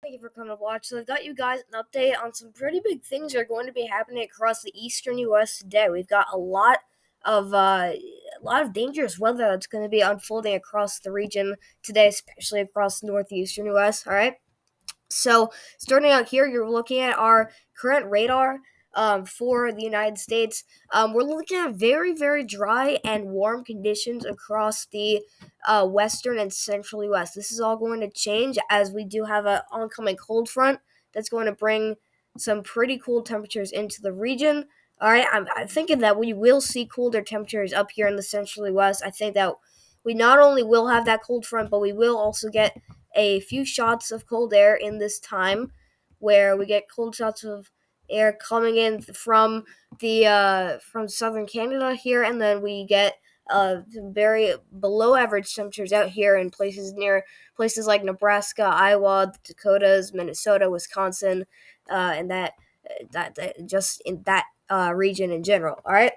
Thank you for coming to watch. So I've got you guys an update on some pretty big things that are going to be happening across the eastern U.S. today. We've got a lot of dangerous weather that's going to be unfolding across the region today, especially across the northeastern U.S. All right. So, starting out here, you're looking at our current radar for the United States. We're looking at very, very dry and warm conditions across the western and central U.S. This is all going to change as we do have an oncoming cold front that's going to bring some pretty cool temperatures into the region. All right, I'm thinking that we will see colder temperatures up here in the central U.S. I think that we not only will have that cold front, but we will also get a few shots of cold air in this time, where we get cold shots of air coming in from southern Canada here, and then we get very below average temperatures out here in places like Nebraska, Iowa, the Dakotas, Minnesota, Wisconsin, and that just in that region in general. All right.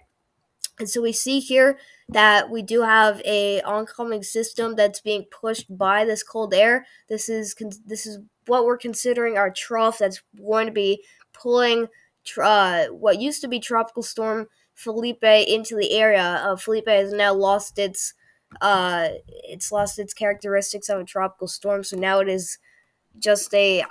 And so we see here that we do have a oncoming system that's being pushed by this cold air. This is what we're considering our trough that's going to be pulling what used to be Tropical Storm Philippe into the area. Philippe has now lost its characteristics of a tropical storm, so now it is just I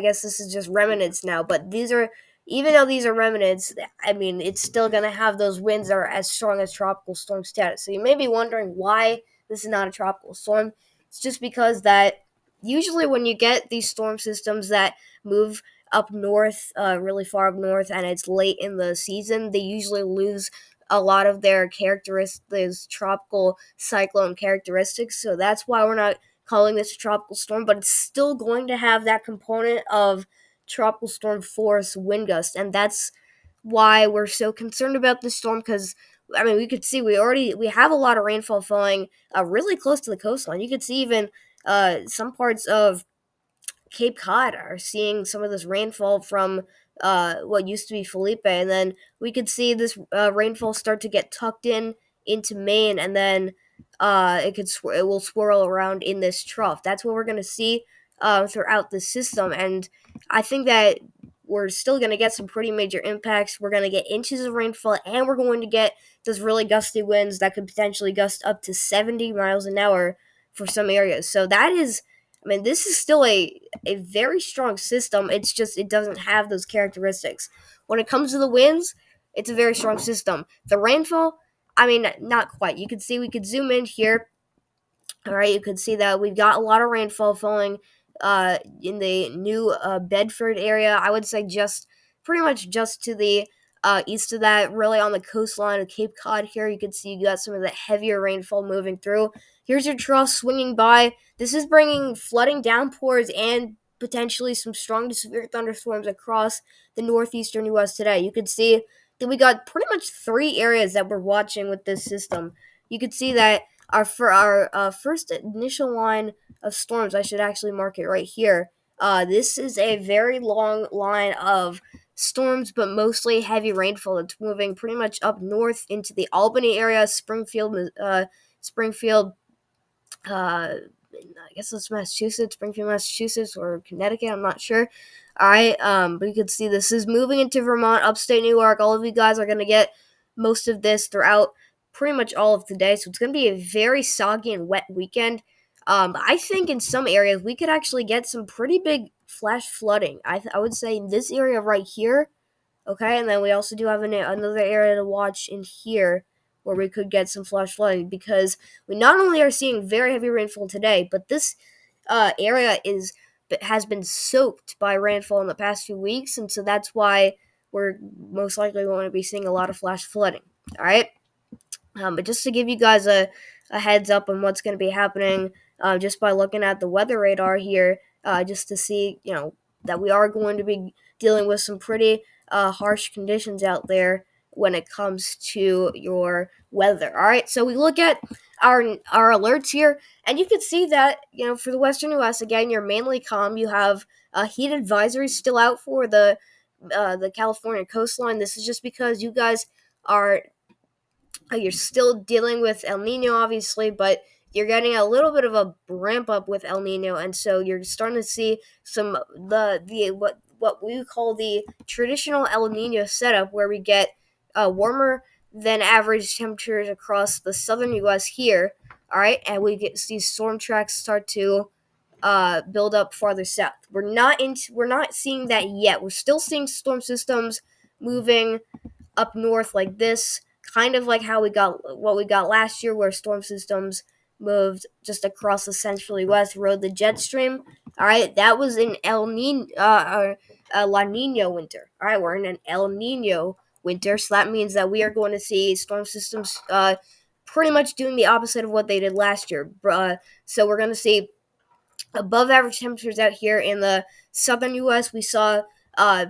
guess this is just remnants now, but these are, even though these are remnants, I mean, it's still going to have those winds that are as strong as tropical storm status. So you may be wondering why this is not a tropical storm. It's just because that usually when you get these storm systems that move up north, really far up north, and it's late in the season, they usually lose a lot of their characteristics, tropical cyclone characteristics. So that's why we're not calling this a tropical storm, but it's still going to have that component of tropical storm force wind gust, and that's why we're so concerned about this storm. Because I mean, we could see we have a lot of rainfall falling really close to the coastline. You could see even some parts of Cape Cod are seeing some of this rainfall from what used to be Felipe, and then we could see this rainfall start to get tucked into Maine, and then it will swirl around in this trough. That's what we're gonna see throughout the system, and I think that we're still gonna get some pretty major impacts. We're gonna get inches of rainfall, and we're going to get those really gusty winds that could potentially gust up to 70 miles an hour for some areas. So that is, I mean, this is still a very strong system. It's just it doesn't have those characteristics. When it comes to the winds, it's a very strong system. The rainfall, I mean, not quite. You can see, we could zoom in here. All right, you can see that we've got a lot of rainfall falling in the new Bedford area. I would say just pretty much just to the east of that, really on the coastline of Cape Cod here. You can see you got some of the heavier rainfall moving through. Here's your trough swinging by. This is bringing flooding, downpours, and potentially some strong to severe thunderstorms across the northeastern U.S. today. You can see that we got pretty much three areas that we're watching with this system. You can see that our first initial line of storms, I should actually mark it right here. This is a very long line of storms, but mostly heavy rainfall. It's moving pretty much up north into the Albany area, Springfield. I guess it's Massachusetts, Springfield, Massachusetts, or Connecticut. I'm not sure. All right, but you can see this is moving into Vermont, upstate New York. All of you guys are gonna get most of this throughout pretty much all of the day. So it's gonna be a very soggy and wet weekend. I think in some areas we could actually get some pretty big flash flooding. I would say in this area right here. Okay, and then we also do have another area to watch in here where we could get some flash flooding, because we not only are seeing very heavy rainfall today, but this area has been soaked by rainfall in the past few weeks, and so that's why we're most likely going to be seeing a lot of flash flooding. All right, but just to give you guys a heads up on what's going to be happening, just by looking at the weather radar here, just to see, that we are going to be dealing with some pretty harsh conditions out there when it comes to your weather. All right, so we look at our alerts here, and you can see that, for the western U.S., again, you're mainly calm. You have heat advisories still out for the California coastline. This is just because you guys are you're still dealing with El Nino, obviously, but you're getting a little bit of a ramp up with El Nino, and so you're starting to see some the what we call the traditional El Nino setup, where we get warmer than average temperatures across the southern U.S. here. All right, and we get these storm tracks start to build up farther south. We're not seeing that yet. We're still seeing storm systems moving up north like this, kind of like how we got what we got last year, where storm systems moved just across the central U.S., rode the jet stream. All right, that was an La Nina winter. All right, we're in an El Nino winter, so that means that we are going to see storm systems pretty much doing the opposite of what they did last year. So we're going to see above average temperatures out here in the southern U.S. We saw uh,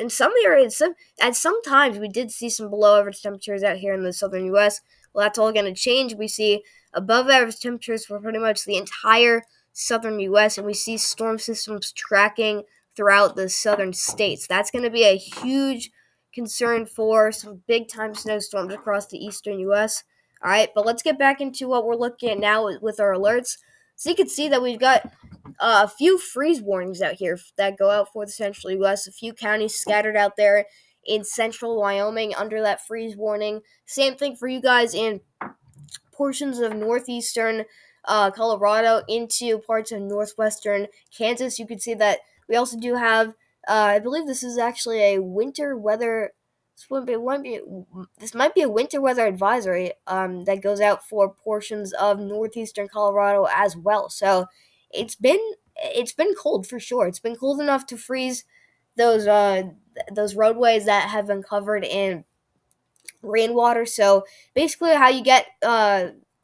in some areas, at some times we did see some below average temperatures out here in the southern U.S. Well, that's all going to change. We see above average temperatures for pretty much the entire southern U.S., and we see storm systems tracking throughout the southern states. That's going to be a huge concern for some big time snowstorms across the eastern U.S. All right, but let's get back into what we're looking at now with our alerts. So you can see that we've got a few freeze warnings out here that go out for the central U.S. A few counties scattered out there in central Wyoming under that freeze warning. Same thing for you guys in portions of northeastern Colorado into parts of northwestern Kansas. You can see that we also do have, I believe this is actually a winter weather. This might be a winter weather advisory that goes out for portions of northeastern Colorado as well. So it's been cold for sure. It's been cold enough to freeze those roadways that have been covered in rainwater. So basically, how you get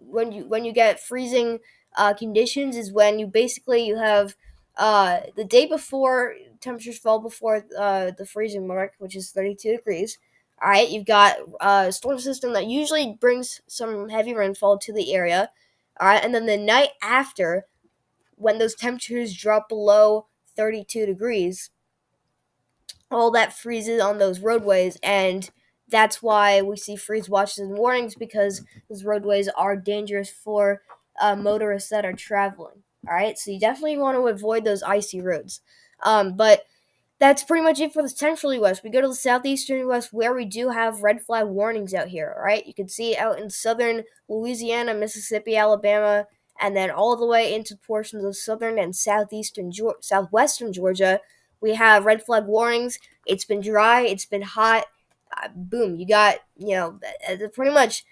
when you get freezing conditions is when you have the day before temperatures fall before the freezing mark, which is 32 degrees. All right, you've got a storm system that usually brings some heavy rainfall to the area. All right, and then the night after, when those temperatures drop below 32 degrees, all that freezes on those roadways, and that's why we see freeze watches and warnings, because those roadways are dangerous for motorists that are traveling. All right, so you definitely want to avoid those icy roads. But that's pretty much it for the central U.S. We go to the southeastern U.S., where we do have red flag warnings out here. All right, you can see out in southern Louisiana, Mississippi, Alabama, and then all the way into portions of southern and southwestern Georgia. We have red flag warnings. It's been dry. It's been hot. Boom! You got pretty much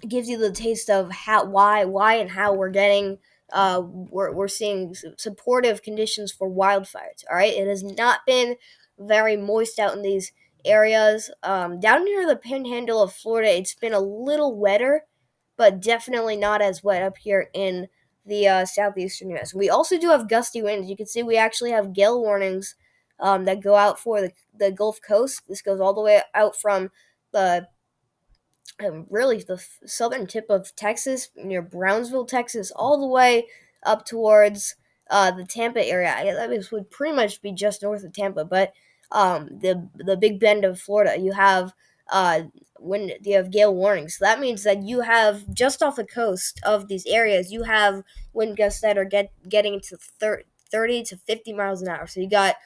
gives you the taste of why and how we're getting we're seeing supportive conditions for wildfires. All right, it has not been very moist out in these areas. Down near the panhandle of Florida, it's been a little wetter, but definitely not as wet up here in the southeastern U.S. We also do have gusty winds. You can see we actually have gale warnings that go out for the Gulf Coast. This goes all the way out from the really the southern tip of Texas, near Brownsville, Texas, all the way up towards the Tampa area. This would pretty much be just north of Tampa, but the Big Bend of Florida, you have when you have gale warnings. So that means that you have just off the coast of these areas, you have wind gusts that are getting to 30 to 50 miles an hour. So you got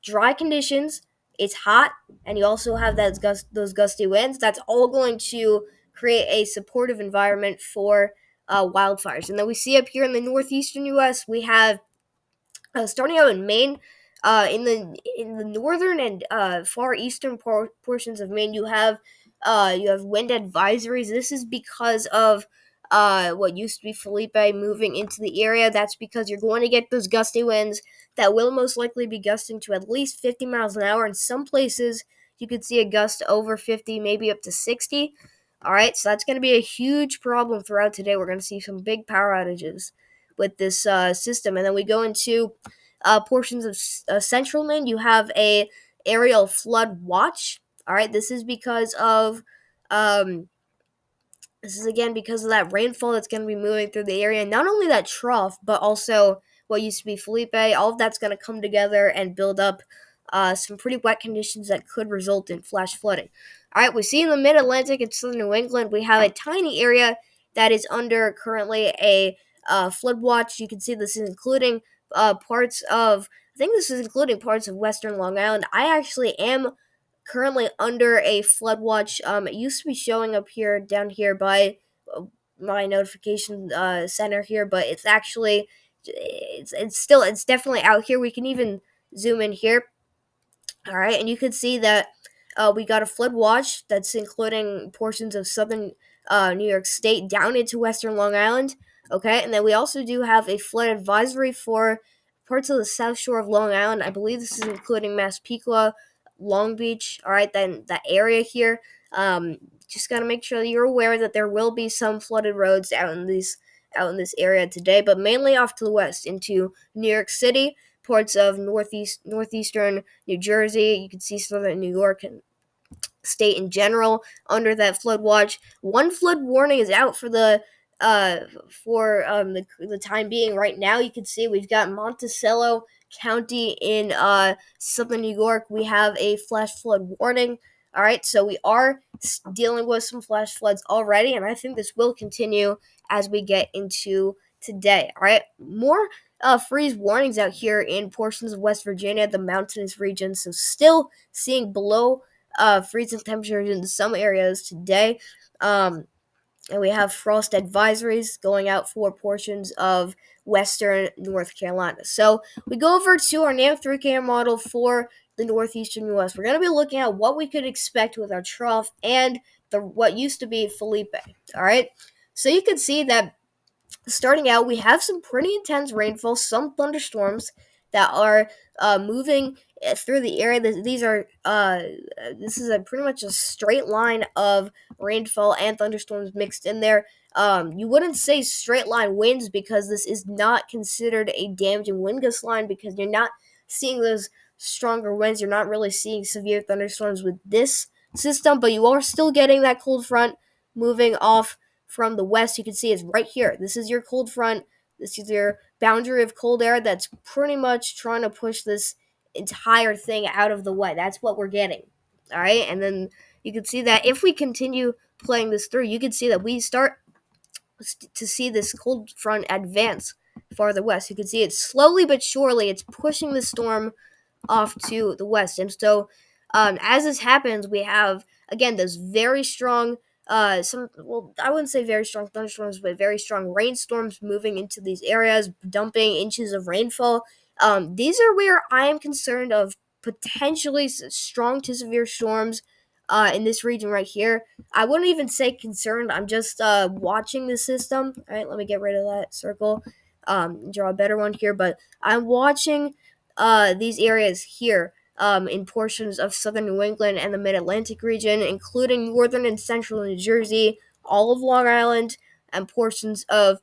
dry conditions. It's hot, and you also have those gusty winds. That's all going to create a supportive environment for wildfires. And then we see up here in the northeastern U.S., we have starting out in Maine, in the northern and far eastern portions of Maine, you have wind advisories. This is because of what used to be Philippe moving into the area. That's because you're going to get those gusty winds that will most likely be gusting to at least 50 miles an hour. In some places, you could see a gust over 50, maybe up to 60. All right, so that's going to be a huge problem throughout today. We're going to see some big power outages with this system. And then we go into portions of central Maine. You have a aerial flood watch. All right, this is because of this is again because of that rainfall that's going to be moving through the area. Not only that trough, but also what used to be Philippe. All of that's going to come together and build up some pretty wet conditions that could result in flash flooding. All right, we see in the mid-Atlantic and southern New England, we have a tiny area that is under currently a flood watch. You can see this is including parts of, I think this is including parts of western Long Island. I actually am currently under a flood watch. It used to be showing up here, down here by my notification center here, but it's actually it's definitely out here. We can even zoom in here. All right, and you can see that we got a flood watch that's including portions of southern New York State down into western Long Island. Okay, and then we also do have a flood advisory for parts of the south shore of Long Island. I believe this is including Massapequa, Long Beach. All right, then that area here. Just gotta make sure that you're aware that there will be some flooded roads out in this area today, but mainly off to the west into New York City, parts of northeastern New Jersey. You can see southern New York and state in general under that flood watch. One flood warning is out for the time being. Right now, you can see we've got Monticello County in southern New York. We have a flash flood warning. All right, so we are dealing with some flash floods already, and I think this will continue as we get into today. All right, more freeze warnings out here in portions of West Virginia, the mountainous regions. So still seeing below freezing temperatures in some areas today. And we have frost advisories going out for portions of western North Carolina. So we go over to our NAM 3K model for the northeastern U.S. We're going to be looking at what we could expect with our trough and what used to be Philippe. All right. So you can see that starting out, we have some pretty intense rainfall, some thunderstorms that are moving through the area. This is pretty much a straight line of rainfall and thunderstorms mixed in there. You wouldn't say straight line winds because this is not considered a damaging wind gust line because you're not seeing those stronger winds. You're not really seeing severe thunderstorms with this system, but you are still getting that cold front moving off from the west. You can see it's right here. This is your cold front. This is your boundary of cold air that's pretty much trying to push this entire thing out of the way. That's what we're getting. All right. And then you can see that if we continue playing this through, you can see that we start to see this cold front advance farther west. You can see it slowly but surely. It's pushing the storm off to the west. And so, as this happens, we have again those very strong, I wouldn't say very strong thunderstorms, but very strong rainstorms moving into these areas, dumping inches of rainfall. These are where I am concerned of potentially strong to severe storms. In this region right here, I wouldn't even say concerned. I'm just watching the system. All right, let me get rid of that circle. Draw a better one here, but I'm watching these areas here in portions of southern New England and the mid-Atlantic region, including northern and central New Jersey, all of Long Island, and portions of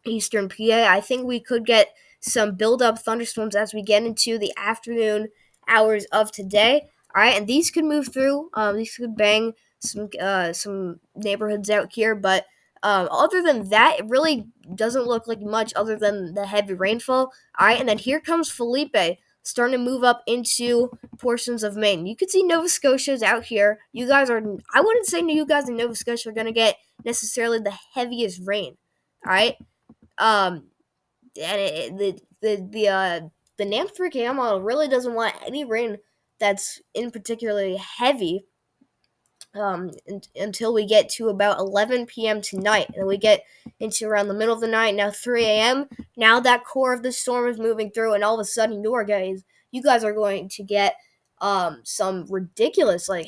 eastern PA. I think we could get some build-up thunderstorms as we get into the afternoon hours of today. All right, and these could move through. These could bang some neighborhoods out here, but other than that, it really doesn't look like much other than the heavy rainfall. All right, and then here comes Felipe starting to move up into portions of Maine. You can see Nova Scotia is out here. I wouldn't say you guys in Nova Scotia are going to get necessarily the heaviest rain. All right, and the NAM 3K model really doesn't want any rain that's in particularly heavy until we get to about 11 p.m. tonight, and we get into around the middle of the night. Now 3 a.m. Now that core of the storm is moving through, and all of a sudden, you guys are going to get some ridiculous, like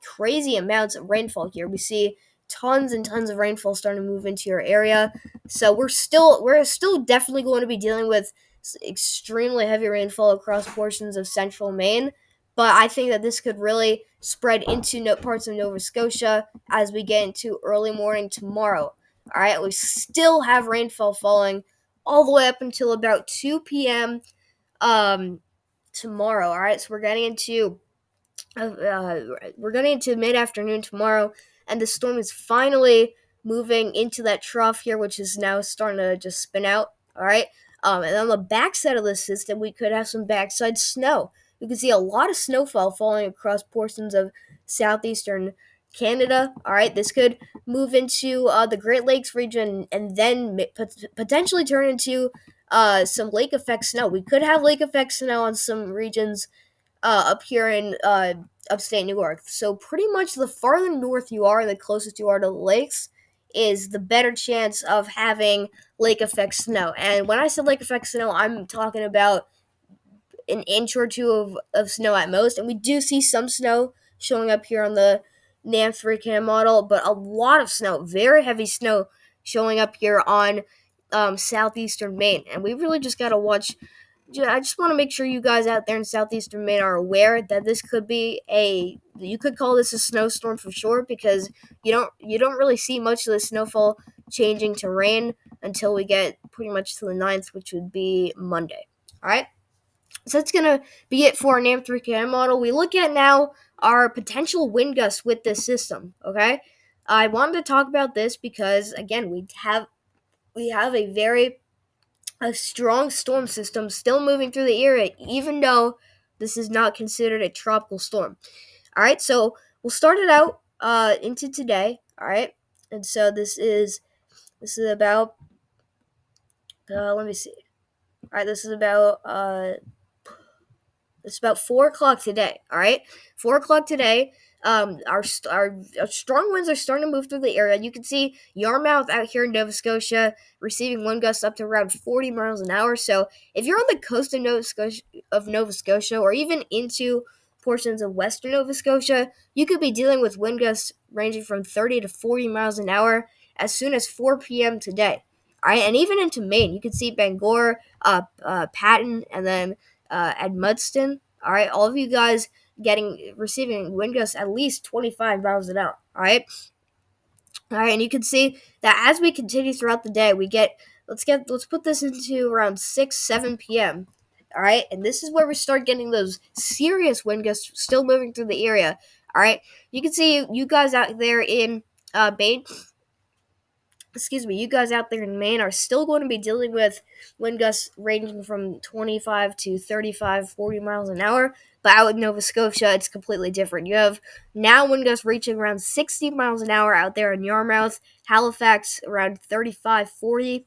crazy amounts of rainfall here. We see tons and tons of rainfall starting to move into your area. So we're still definitely going to be dealing with extremely heavy rainfall across portions of central Maine. But I think that this could really spread into parts of Nova Scotia as we get into early morning tomorrow. All right, we still have rainfall falling all the way up until about 2 p.m. Tomorrow. All right, so we're getting into mid-afternoon tomorrow, and the storm is finally moving into that trough here, which is now starting to just spin out. All right, and on the backside of the system, we could have some backside snow. You can see a lot of snowfall falling across portions of southeastern Canada. All right, this could move into the Great Lakes region and then potentially turn into some lake effect snow. We could have lake effect snow on some regions up here in upstate New York. So pretty much the farther north you are, the closest you are to the lakes, is the better chance of having lake effect snow. And when I said lake effect snow, I'm talking about an inch or two of snow at most. And we do see some snow showing up here on the NAM3 model, but a lot of snow, very heavy snow showing up here on southeastern Maine. And we really just got to watch. I just want to make sure you guys out there in southeastern Maine are aware that this could be you could call this a snowstorm for sure, because you don't really see much of the snowfall changing to rain until we get pretty much to the 9th, which would be Monday. All right. So that's going to be it for our NAM3 model. We look at now our potential wind gusts with this system, okay? I wanted to talk about this because, again, we have a strong storm system still moving through the area, even though this is not considered a tropical storm. All right, so we'll start it out into today, all right? And so this is about, let me see. All right, it's about 4 o'clock today, all right? 4 o'clock today, our strong winds are starting to move through the area. You can see Yarmouth out here in Nova Scotia receiving wind gusts up to around 40 miles an hour. So if you're on the coast of Nova Scotia, or even into portions of western Nova Scotia, you could be dealing with wind gusts ranging from 30 to 40 miles an hour as soon as 4 p.m. today. All right, and even into Maine, you can see Bangor, Patton, and then Edmundston. All right, all of you guys receiving wind gusts at least 25 miles an hour. All right, and you can see that as we continue throughout the day, let's put this into around 6-7 p.m. All right, and this is where we start getting those serious wind gusts still moving through the area. All right, you can see you guys out there in Maine. You guys out there in Maine are still going to be dealing with wind gusts ranging from 25 to 35, 40 miles an hour. But out in Nova Scotia, it's completely different. You have now wind gusts reaching around 60 miles an hour out there in Yarmouth, Halifax around 35, 40.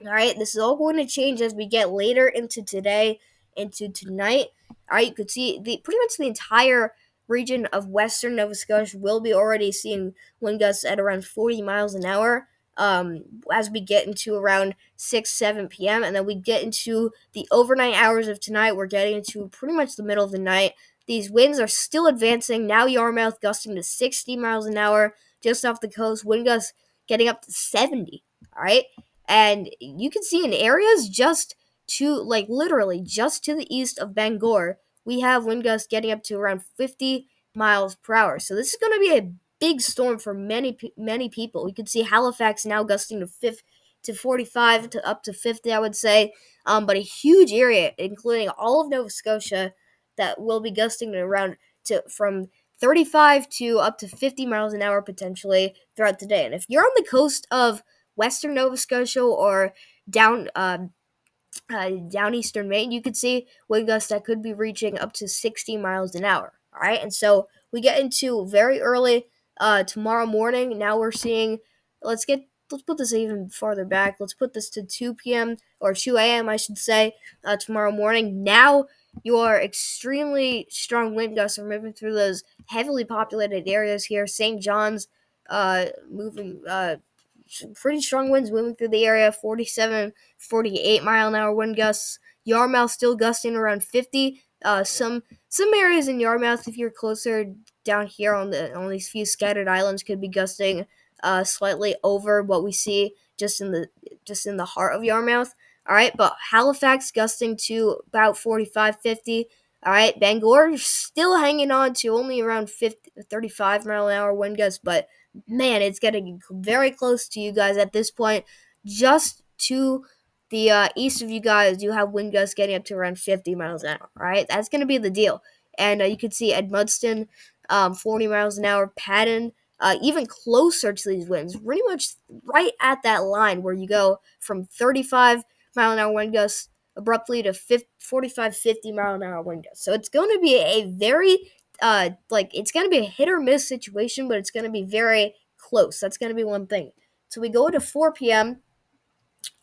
All right, this is all going to change as we get later into today, into tonight. All right, you could see pretty much the entire region of western Nova Scotia will be already seeing wind gusts at around 40 miles an hour as we get into around 6-7 p.m. And then we get into the overnight hours of tonight. We're getting into pretty much the middle of the night. These winds are still advancing. Now Yarmouth gusting to 60 miles an hour just off the coast. Wind gusts getting up to 70. All right. And you can see in areas literally just to the east of Bangor, we have wind gusts getting up to around 50 miles per hour. So this is going to be a big storm for many people. We could see Halifax now gusting to 45 to up to 50, I would say. But a huge area, including all of Nova Scotia, that will be gusting from 35 to up to 50 miles an hour potentially throughout the day. And if you're on the coast of western Nova Scotia or down eastern Maine, you could see wind gusts that could be reaching up to 60 miles an hour. All right, and so we get into very early tomorrow morning. Now we're seeing. Let's put this even farther back. Let's put this to 2 p.m. or 2 a.m. I should say tomorrow morning. Now your extremely strong wind gusts are moving through those heavily populated areas here. St. John's moving. Pretty strong winds moving through the area, 47, 48 mile an hour wind gusts. Yarmouth still gusting around 50. Some areas in Yarmouth, if you're closer down here on these few scattered islands, could be gusting slightly over what we see just in the heart of Yarmouth. All right, but Halifax gusting to about 45, 50. All right, Bangor still hanging on to only around 35 mile an hour wind gusts, but man, it's getting very close to you guys at this point. Just to the east of you guys, you have wind gusts getting up to around 50 miles an hour. All right, that's going to be the deal. And you can see Edmundston, 40 miles an hour. Patton, even closer to these winds, pretty much right at that line where you go from 35 mile an hour wind gusts abruptly to 45, 50 mile an hour wind gusts. So it's going to be a very like it's gonna be a hit or miss situation, but it's gonna be very close. That's gonna be one thing. So we go to 4 p.m.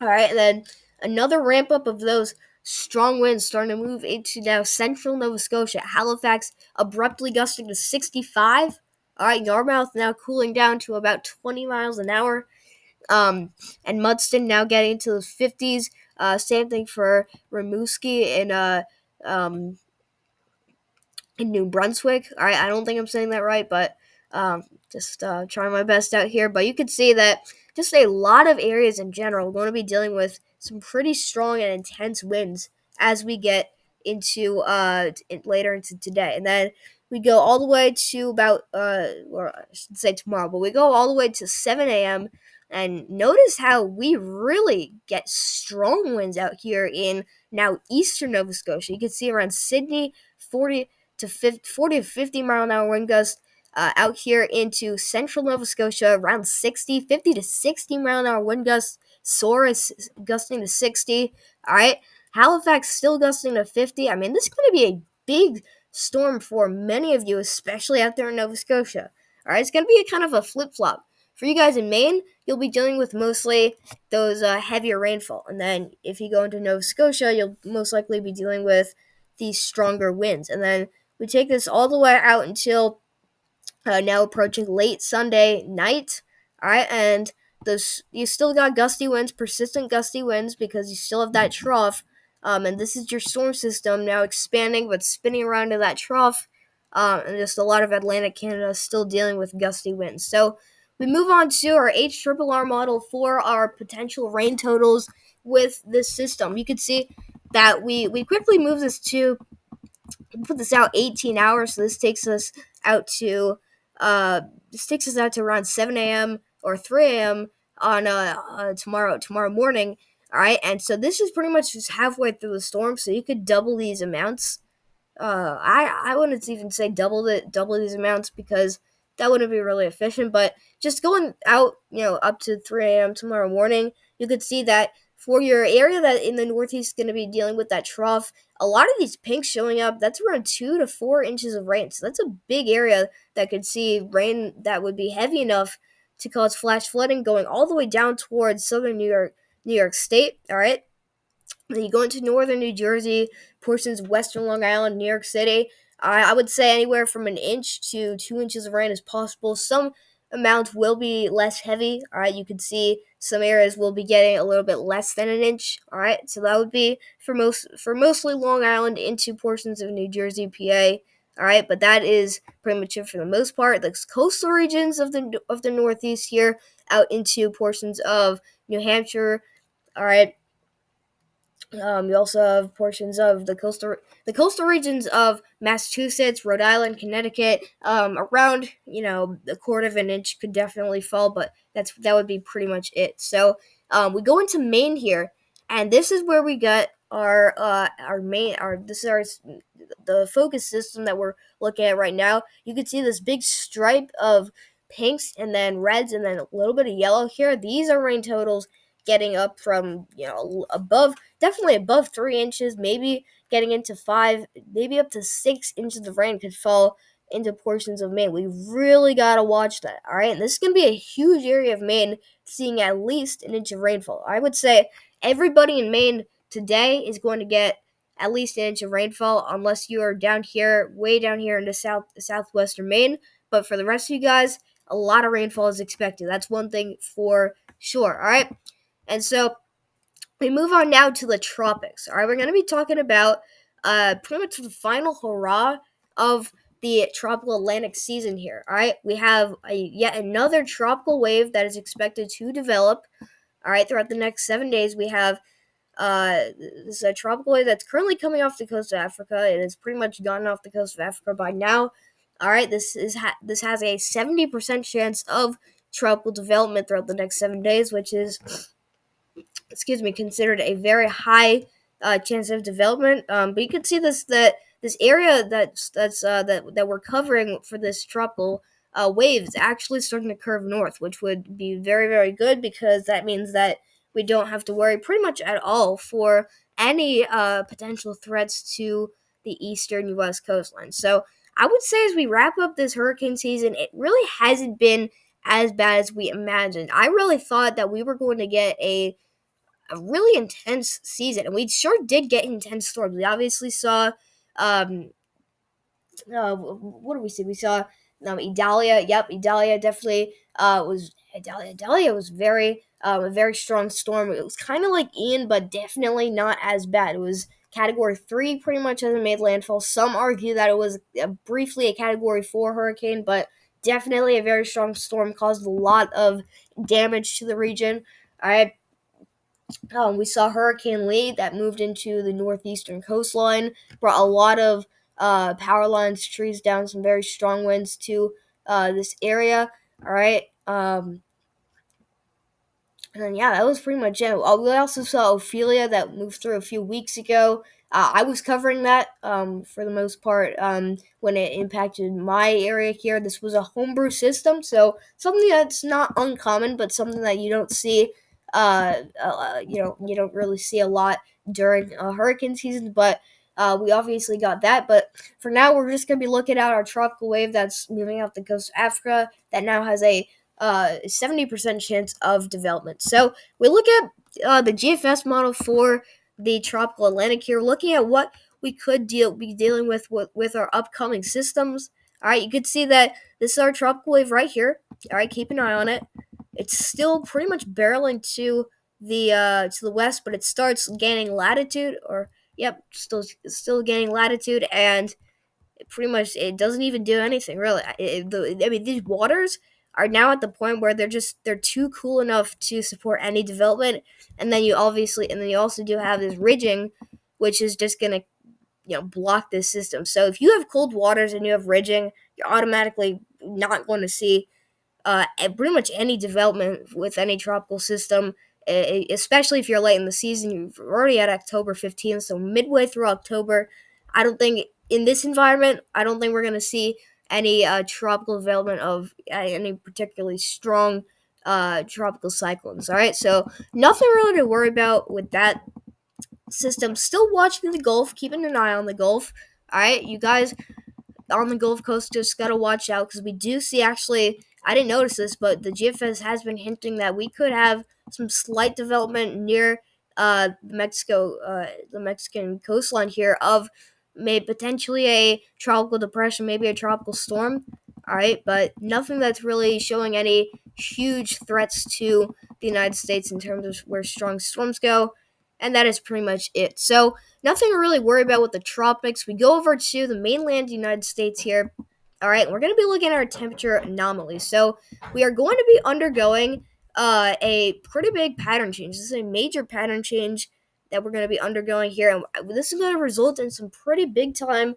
All right, and then another ramp up of those strong winds starting to move into now central Nova Scotia. Halifax abruptly gusting to 65. All right, Yarmouth now cooling down to about 20 miles an hour. And Mudston now getting to the 50s. Same thing for Rimouski um, in New Brunswick. All right, I don't think I'm saying that right, but just trying my best out here. But you can see that just a lot of areas in general are going to be dealing with some pretty strong and intense winds as we get into later into today. And then we go all the way to about, or I should say tomorrow, but we go all the way to 7 a.m. And notice how we really get strong winds out here in now eastern Nova Scotia. You can see around Sydney, 40 to 50 mile an hour wind gust. Out here into central Nova Scotia, around 50 to 60 mile an hour wind gusts. Soares gusting to 60. All right. Halifax still gusting to 50. I mean, this is going to be a big storm for many of you, especially out there in Nova Scotia. All right. It's going to be a kind of a flip flop. For you guys in Maine, you'll be dealing with mostly those heavier rainfall. And then if you go into Nova Scotia, you'll most likely be dealing with these stronger winds. And then we take this all the way out until now approaching late Sunday night. All right, and those you still got gusty winds, persistent gusty winds, because you still have that trough. And this is your storm system now expanding but spinning around to that trough. And just a lot of Atlantic Canada still dealing with gusty winds. So we move on to our HRRR model for our potential rain totals with this system. You can see that we quickly move this to put this out 18 hours. So this takes us out to around 7 a.m. or 3 a.m. on tomorrow morning. All right, and so this is pretty much just halfway through the storm. So you could double these amounts. I wouldn't even say double these amounts because that wouldn't be really efficient. But just going out, up to 3 a.m. tomorrow morning, you could see that for your area that in the Northeast is going to be dealing with that trough, a lot of these pinks showing up, that's around 2 to 4 inches of rain. So that's a big area that could see rain that would be heavy enough to cause flash flooding going all the way down towards southern New York State. All right. Then you go into northern New Jersey, portions of western Long Island, New York City. I would say anywhere from an inch to 2 inches of rain is possible. Some amount will be less heavy. All right, you can see some areas will be getting a little bit less than an inch. All right, so that would be for mostly Long Island into portions of New Jersey, PA. All right, but that is pretty much it for the most part. The coastal regions of the Northeast here, out into portions of New Hampshire. All right. You also have portions of the coastal regions of Massachusetts, Rhode Island, Connecticut. Around a quarter of an inch could definitely fall, but that would be pretty much it. So we go into Maine here, and this is where we get our main the focus system that we're looking at right now. You can see this big stripe of pinks and then reds and then a little bit of yellow here. These are rain totals getting up from definitely above 3 inches, maybe getting into 5, maybe up to 6 inches of rain could fall into portions of Maine. We really gotta watch that. All right, and this is gonna be a huge area of Maine seeing at least an inch of rainfall. I would say everybody in Maine today is going to get at least an inch of rainfall, unless you are down here, way down here in the southwestern Maine. But for the rest of you guys, a lot of rainfall is expected. That's one thing for sure. All right. And so we move on now to the tropics. All right, we're going to be talking about pretty much the final hurrah of the tropical Atlantic season here. All right, we have yet another tropical wave that is expected to develop. All right, throughout the next 7 days, we have this tropical wave that's currently coming off the coast of Africa. It has pretty much gone off the coast of Africa by now. All right, this has a 70% chance of tropical development throughout the next 7 days, which is considered a very high chance of development. But you can see this area that we're covering for this tropical wave is actually starting to curve north, which would be very, very good because that means that we don't have to worry pretty much at all for any potential threats to the eastern U.S. coastline. So I would say as we wrap up this hurricane season, it really hasn't been as bad as we imagined. I really thought that we were going to get a really intense season, and we sure did get intense storms. We obviously saw um, what do we see? We saw Idalia. Yep, Idalia definitely was Idalia. Idalia was a very strong storm. It was kind of like Ian, but definitely not as bad. It was Category 3 pretty much as it made landfall. Some argue that it was briefly a Category 4 hurricane, but definitely a very strong storm, caused a lot of damage to the region. All right, we saw Hurricane Lee that moved into the northeastern coastline, brought a lot of power lines, trees down, some very strong winds to this area. All right. And then, yeah, that was pretty much it. We also saw Ophelia that moved through a few weeks ago. I was covering that for the most part when it impacted my area here. This was a homebrew system, so something that's not uncommon, but something that you don't see. You don't really see a lot during hurricane season, but we obviously got that. But for now, we're just gonna be looking at our tropical wave that's moving off the coast of Africa that now has a 70% chance of development. So we look at the GFS model for the tropical Atlantic here, looking at what we could be dealing with our upcoming systems. All right, you can see that this is our tropical wave right here. All right, keep an eye on it. It's still pretty much barreling to the west, but it starts gaining latitude, or yep, still gaining latitude, and pretty much it doesn't even do anything really. I mean, these waters are now at the point where they're too cool enough to support any development, and then you also do have this ridging, which is just gonna block this system. So if you have cold waters and you have ridging, you're automatically not going to see pretty much any development with any tropical system, especially if you're late in the season. You're already at October 15th, so midway through October. I don't think in this environment, I don't think we're going to see any tropical development of any particularly strong tropical cyclones. All right, so nothing really to worry about with that system. Still watching the Gulf, keeping an eye on the Gulf. All right, you guys on the Gulf Coast just gotta watch out because we do see actually. I didn't notice this, but the GFS has been hinting that we could have some slight development near the Mexican coastline here of maybe potentially a tropical depression, maybe a tropical storm. All right, but nothing that's really showing any huge threats to the United States in terms of where strong storms go, and that is pretty much it. So nothing to really worry about with the tropics. We go over to the mainland United States here. All right, we're going to be looking at our temperature anomalies. So we are going to be undergoing a pretty big pattern change. This is a major pattern change that we're going to be undergoing here, and this is going to result in some pretty big time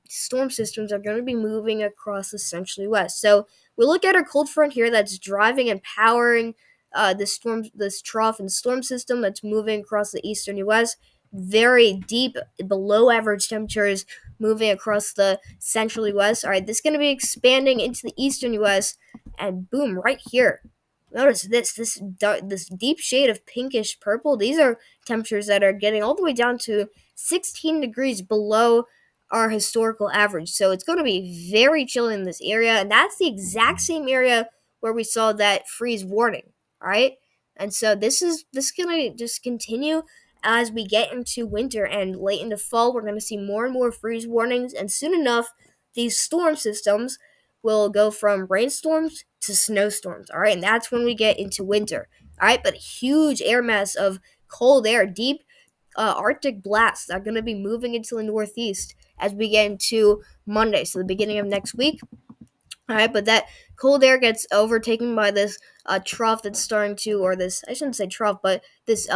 storm systems are going to be moving across the centrally west. So we look at our cold front here that's driving and powering this trough and storm system that's moving across the eastern U.S. Very deep, below average temperatures moving across the central U.S. All right, this is going to be expanding into the eastern U.S. and boom, right here. Notice this deep shade of pinkish purple. These are temperatures that are getting all the way down to 16 degrees below our historical average. So it's going to be very chilly in this area, and that's the exact same area where we saw that freeze warning. All right, and so this is gonna just continue as we get into winter and late into fall. We're gonna see more and more freeze warnings, and soon enough, these storm systems will go from rainstorms to snowstorms. All right, and that's when we get into winter. All right, but a huge air mass of cold air, deep Arctic blasts are going to be moving into the northeast as we get into Monday, so the beginning of next week. All right, but that cold air gets overtaken by this trough that's starting to, or this, I shouldn't say trough, but this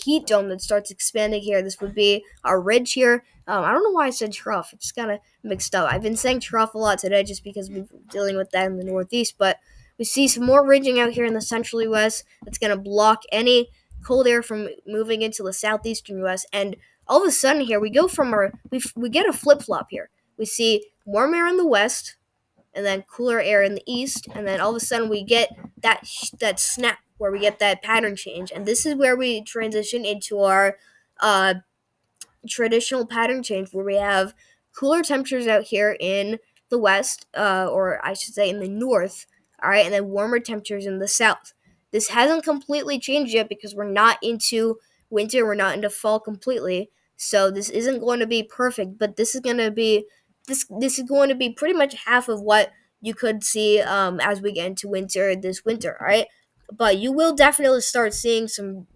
heat dome that starts expanding here. This would be our ridge here. I don't know why I said trough. It's kind of mixed up. I've been saying trough a lot today just because we're dealing with that in the northeast, but we see some more ridging out here in the central U.S. that's going to block any cold air from moving into the southeastern U.S. And all of a sudden here, we go from we get a flip-flop here. We see warm air in the west, and then cooler air in the east, and then all of a sudden we get that snap where we get that pattern change, and this is where we transition into our traditional pattern change where we have cooler temperatures out here in the west, or I should say in the north, all right, and then warmer temperatures in the south. This hasn't completely changed yet because we're not into winter, we're not into fall completely. So this isn't going to be perfect, but this is going to be this is going to be pretty much half of what you could see as we get into winter this winter, all right? But you will definitely start seeing some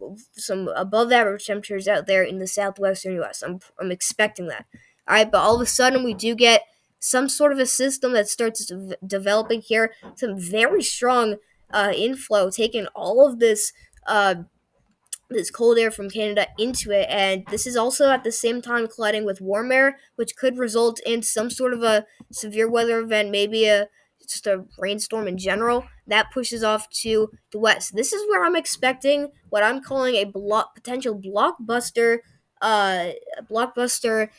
above average temperatures out there in the southwestern U.S. I'm expecting that. All right, but all of a sudden we do get some sort of a system that starts developing here. Some very strong inflow, taking all of this cold air from Canada into it, and this is also at the same time colliding with warm air, which could result in some sort of a severe weather event, maybe just a rainstorm in general. That pushes off to the west. This is where I'm expecting what I'm calling a potential uh, blockbuster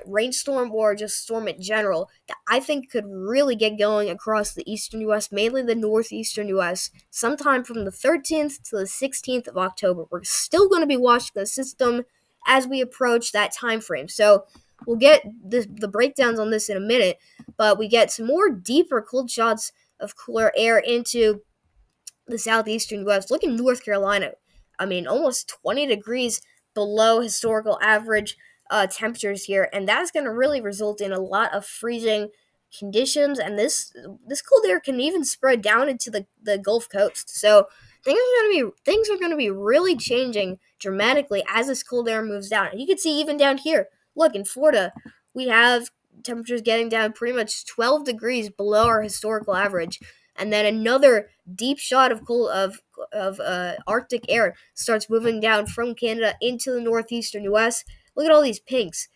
rainstorm or just storm in general that I think could really get going across the eastern U.S., mainly the northeastern U.S., sometime from the 13th to the 16th of October. We're still going to be watching the system as we approach that time frame. So we'll get the breakdowns on this in a minute, but we get some more deeper cold shots of cooler air into the southeastern U.S. Look at North Carolina. I mean, almost 20 degrees below historical average temperatures here, and that's going to really result in a lot of freezing conditions. And this cold air can even spread down into the Gulf Coast. So things are going to be really changing dramatically as this cold air moves down. And you can see even down here. Look, in Florida, we have temperatures getting down pretty much 12 degrees below our historical average, and then another deep shot of Arctic air starts moving down from Canada into the northeastern U.S. Look at all these pinks.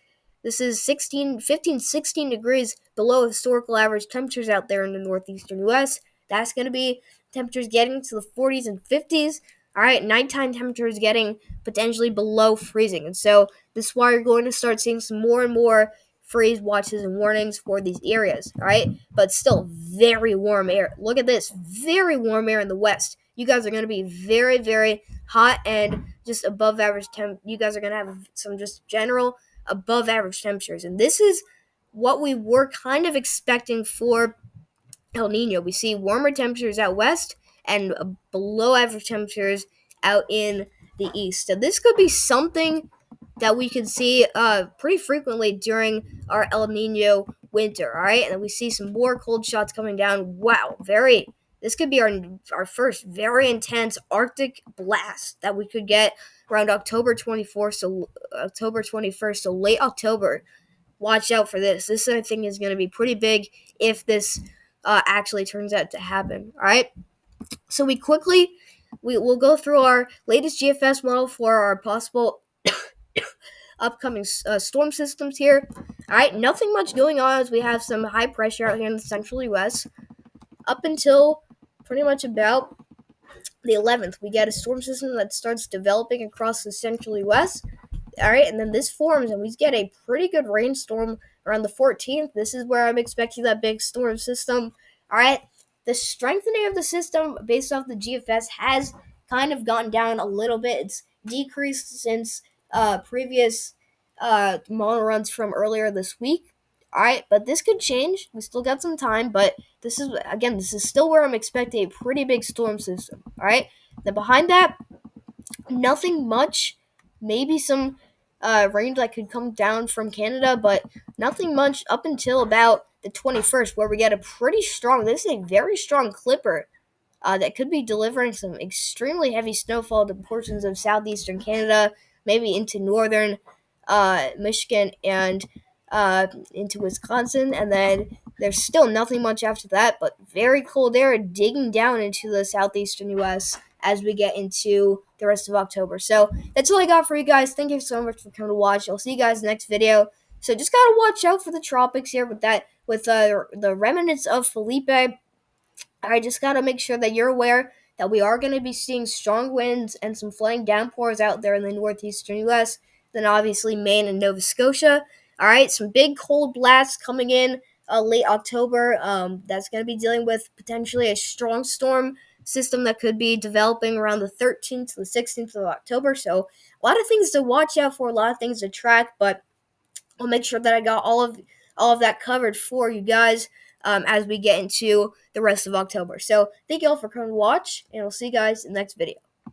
This is 16, 15, 16 degrees below historical average temperatures out there in the northeastern U.S. That's going to be temperatures getting to the 40s and 50s. All right, nighttime temperatures getting potentially below freezing. And so this is why you're going to start seeing some more and more freeze watches and warnings for these areas, all right? But still very warm air. Look at this, very warm air in the west. You guys are going to be very, very hot and just above average temp. You guys are going to have some just general above average temperatures. And this is what we were kind of expecting for El Nino. We see warmer temperatures out west and below average temperatures out in the east. So this could be something that we can see pretty frequently during our El Nino winter, all right? And then we see some more cold shots coming down. Wow, this could be our first very intense Arctic blast that we could get around October 24th, so October 21st, so late October. Watch out for this. This, I think, is going to be pretty big if this actually turns out to happen, all right? So we'll go through our latest GFS model for our possible upcoming storm systems here. All right, nothing much going on as we have some high pressure out here in the central U.S. Up until pretty much about the 11th, we get a storm system that starts developing across the central U.S. All right, and then this forms, and we get a pretty good rainstorm around the 14th. This is where I'm expecting that big storm system. All right, the strengthening of the system based off the GFS has kind of gone down a little bit. It's decreased since previous model runs from earlier this week. All right, but this could change. We still got some time, but this is still where I'm expecting a pretty big storm system. All right, then behind that, nothing much. Maybe some rain that could come down from Canada, but nothing much up until about the 21st, where we get a pretty strong. This is a very strong clipper that could be delivering some extremely heavy snowfall to portions of southeastern Canada, maybe into northern Michigan and into Wisconsin. And then there's still nothing much after that, but very cold air digging down into the southeastern U.S. as we get into the rest of October. So that's all I got for you guys. Thank you so much for coming to watch. I'll see you guys next video. So just gotta watch out for the tropics here with the remnants of Philippe. I just got to make sure that you're aware that we are going to be seeing strong winds and some flooding downpours out there in the northeastern U.S., then obviously Maine and Nova Scotia. All right, some big cold blasts coming in late October. That's going to be dealing with potentially a strong storm system that could be developing around the 13th to the 16th of October. So a lot of things to watch out for, a lot of things to track, but I'll make sure that I got all of that covered for you guys as we get into the rest of October. So thank you all for coming to watch, and we'll see you guys in the next video.